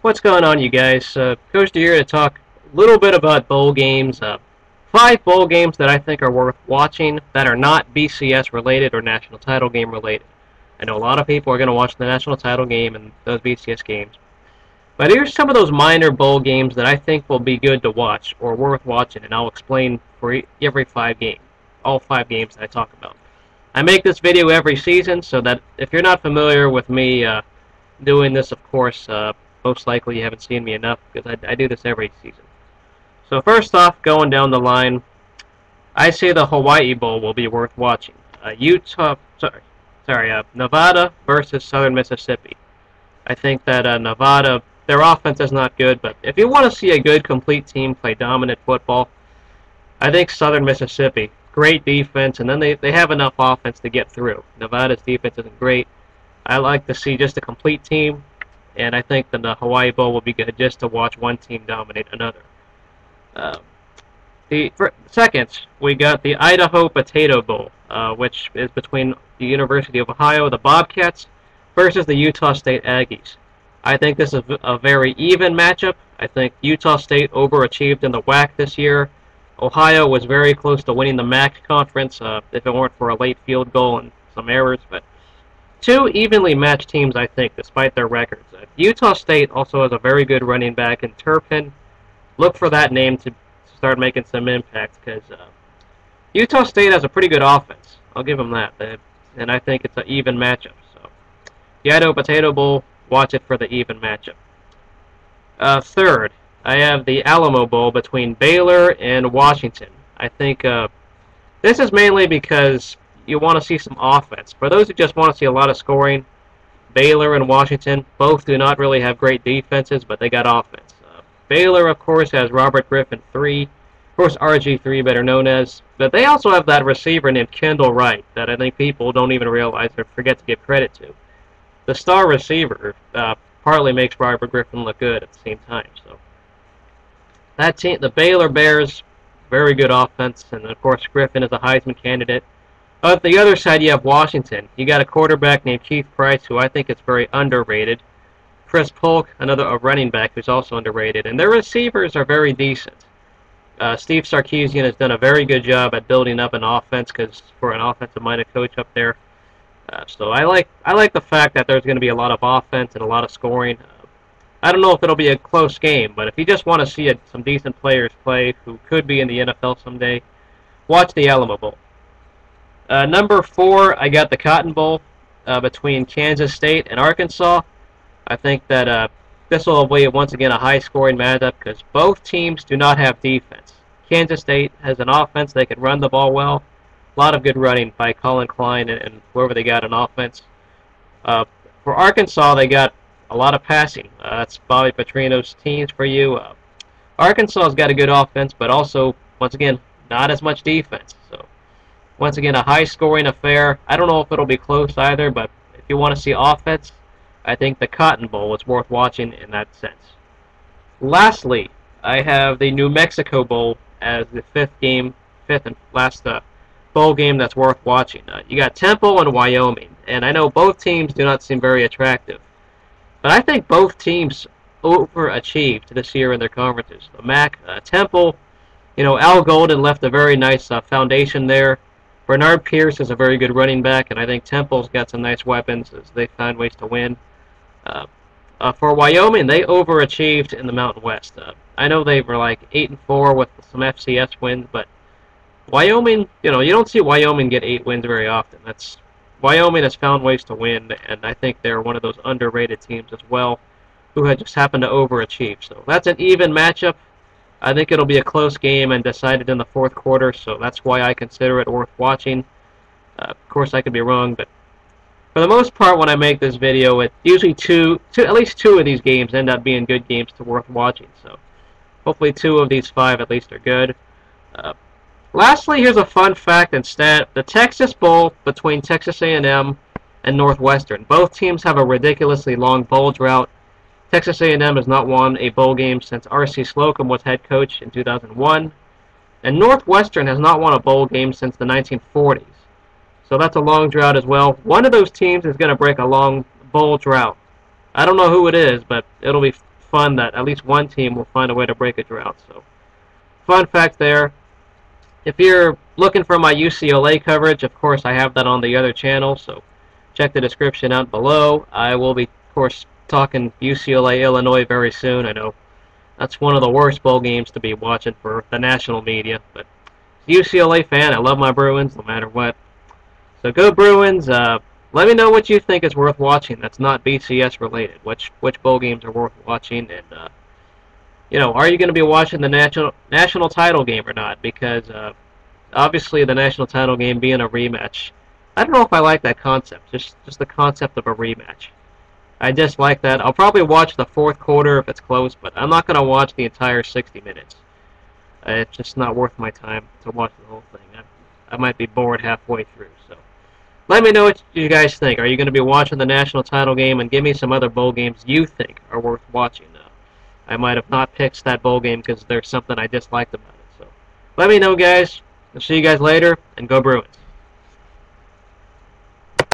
What's going on, you guys? Coach D here to talk a little bit about bowl games. 5 bowl games that I think are worth watching that are not BCS related or national title game related. I know a lot of people are going to watch the national title game and those BCS games. But here's some of those minor bowl games that I think will be good to watch or worth watching, and I'll explain for every 5 games, all 5 games that I talk about. I make this video every season, so that if you're not familiar with me doing this, of course, most likely you haven't seen me enough because I do this every season. So first off, going down the line, I say the Hawaii Bowl will be worth watching. Nevada versus Southern Mississippi. I think that Nevada, their offense is not good, but if you want to see a good, complete team play dominant football, I think Southern Mississippi, great defense, and then they have enough offense to get through. Nevada's defense isn't great. I like to see just a complete team, and I think that the Hawaii Bowl will be good just to watch one team dominate another. Second, we got the Idaho Potato Bowl, which is between the University of Ohio, the Bobcats, versus the Utah State Aggies. I think this is a very even matchup. I think Utah State overachieved in the WAC this year. Ohio was very close to winning the MAC conference if it weren't for a late field goal and some errors. But 2 evenly matched teams, I think, despite their records. Utah State also has a very good running back in Turpin. Look for that name to start making some impact because Utah State has a pretty good offense. I'll give them that. And I think it's an even matchup. So the Idaho Potato Bowl, watch it for the even matchup. Third, I have the Alamo Bowl between Baylor and Washington. I think this is mainly because you want to see some offense. For those who just want to see a lot of scoring, Baylor and Washington both do not really have great defenses, but they got offense. Baylor, of course, has Robert Griffin III, of course RG3 better known as, but they also have that receiver named Kendall Wright that I think people don't even realize or forget to give credit to. The star receiver partly makes Robert Griffin look good at the same time. So that team, the Baylor Bears, very good offense, and of course Griffin is a Heisman candidate. On the other side, you have Washington. You got a quarterback named Keith Price, who I think is very underrated. Chris Polk, a running back who's also underrated, and their receivers are very decent. Steve Sarkisian has done a very good job at building up an offense, because for an offensive-minded coach up there. So I like the fact that there's going to be a lot of offense and a lot of scoring. I don't know if it'll be a close game, but if you just want to see some decent players play who could be in the NFL someday, watch the Alamo Bowl. Number 4, I got the Cotton Bowl between Kansas State and Arkansas. I think that this will be once again a high-scoring matchup because both teams do not have defense. Kansas State has an offense; they can run the ball well. A lot of good running by Colin Klein and whoever they got on offense. For Arkansas, they got a lot of passing. That's Bobby Petrino's teams for you. Arkansas's got a good offense, but also, once again, not as much defense. So, once again, a high-scoring affair. I don't know if it'll be close either, but if you want to see offense, I think the Cotton Bowl is worth watching in that sense. Lastly, I have the New Mexico Bowl as the fifth and last bowl game that's worth watching. You got Temple and Wyoming, and I know both teams do not seem very attractive, but I think both teams overachieved this year in their conferences. The MAC, Temple, Al Golden left a very nice foundation there. Bernard Pierce is a very good running back, and I think Temple's got some nice weapons as they find ways to win. For Wyoming, they overachieved in the Mountain West. I know they were like 8-4 with some FCS wins, but Wyoming, you don't see Wyoming get 8 wins very often. Wyoming has found ways to win, and I think they're one of those underrated teams as well, who had just happened to overachieve. So that's an even matchup. I think it'll be a close game and decided in the 4th quarter, so that's why I consider it worth watching. Of course, I could be wrong, but for the most part, when I make this video, it usually at least two of these games end up being good games to worth watching. So hopefully 2 of these 5 at least are good. Lastly, here's a fun fact and stat. The Texas Bowl between Texas A&M and Northwestern. Both teams have a ridiculously long bowl drought. Texas A&M has not won a bowl game since R.C. Slocum was head coach in 2001. And Northwestern has not won a bowl game since the 1940s. So that's a long drought as well. One of those teams is going to break a long bowl drought. I don't know who it is, but it'll be fun that at least one team will find a way to break a drought. So, fun fact there. If you're looking for my UCLA coverage, of course, I have that on the other channel, so check the description out below. I will be, of course, talking UCLA, Illinois very soon. I know that's one of the worst bowl games to be watching for the national media, but UCLA fan, I love my Bruins no matter what. So go Bruins. Let me know what you think is worth watching that's not BCS related. Which bowl games are worth watching, and are you going to be watching the national title game or not? Because obviously the national title game being a rematch, I don't know if I like that concept. Just the concept of a rematch. I just like that. I'll probably watch the fourth quarter if it's close, but I'm not going to watch the entire 60 minutes. It's just not worth my time to watch the whole thing. I might be bored halfway through. So let me know what you guys think. Are you going to be watching the national title game? And give me some other bowl games you think are worth watching. I might have not picked that bowl game because there's something I disliked about it. So let me know, guys. I'll see you guys later, and go Bruins.